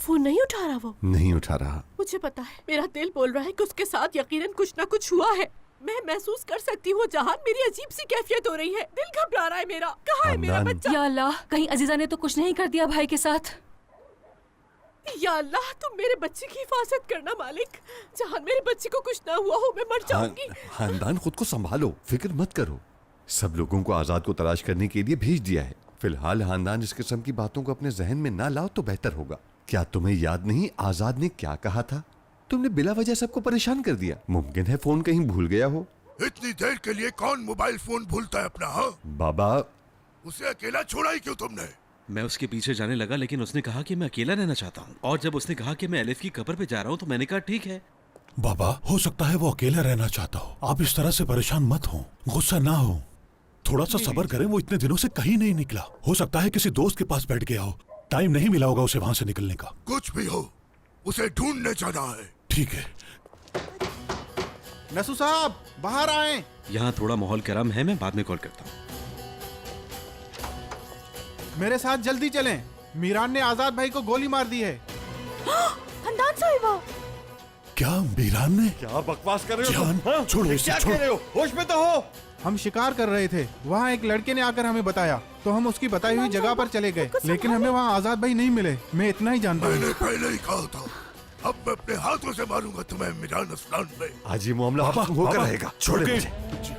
Phone नहीं उठा रहा वो? नहीं उठा रहा। मुझे पता है, मेरा दिल बोल रहा है कि उसके साथ यकीनन कुछ ना कुछ हुआ है। मैं महसूस कर सकती हूँ जहान, मेरी अजीब सी कैफियत हो रही है। दिल घबरा रहा है मेरा। कहाँ है मेरा बच्चा? या अल्लाह, कहीं अजीजा ने तो कुछ नहीं कर दिया भाई के साथ? या अल्लाह, तुम मेरे बच्चे की हिफाजत करना मालिक। जहान मेरे बच्चे को कुछ ना हुआ हो, मैं मर जाऊंगी। खानदान खुद को संभालो, फिक्र मत करो। सब लोगों को आजाद को तलाश करने के लिए भेज दिया है। फिलहाल खानदान इस किस्म की बातों को अपने जहन में ना लाओ तो बेहतर होगा। क्या तुम्हें याद नहीं आजाद ने क्या कहा था? तुमने बिला वजह सबको परेशान कर दिया। मुमकिन है फोन कहीं भूल गया हो। इतनी देर के लिए कौन मोबाइल फोन भूलता है अपना? हाँ बाबा, उसे अकेला छोड़ा ही क्यों तुमने? मैं उसके पीछे जाने लगा, लेकिन उसने कहा कि मैं अकेला रहना चाहता हूँ। और जब उसने कहा कि मैं एलिफ की कब्र पे जा रहा हूँ तो मैंने कहा ठीक है। बाबा, हो सकता है वो अकेला रहना चाहता हो। आप इस तरह से परेशान मत हो, गुस्सा ना हो, थोड़ा सा सब्र करें। वो इतने दिनों से कहीं नहीं निकला। हो सकता है किसी दोस्त के पास बैठ गया हो, टाइम नहीं मिला होगा उसे वहां से निकलने का। कुछ भी हो, उसे ढूंढने जाना है। ठीक है। नसू साहब, बाहर आए। यहाँ थोड़ा माहौल गर्म है, मैं बाद में कॉल करता हूँ। मेरे साथ जल्दी चलें। मीरान ने आजाद भाई को गोली मार दी है। खानदान साहिबा, क्या मीरान ने? क्या बकवास कर रहे हो? जान, छोड़ो इसे, क्या छोड़ो। कह रहे हो? होश में तो हो। हम शिकार कर रहे थे, वहाँ एक लड़के ने आकर हमें बताया तो हम उसकी बताई हुई जगह पर चले गए, लेकिन हमें वहाँ आजाद भाई नहीं मिले। मैं इतना ही जानता हूँ। मैंने पहले ही कहा था, अब मैं अपने हाथों से मारूंगा तुम्हें मीरान अस्लान में। आज ये मामला होकर रहेगा। छोड़े छोड़े मुझे।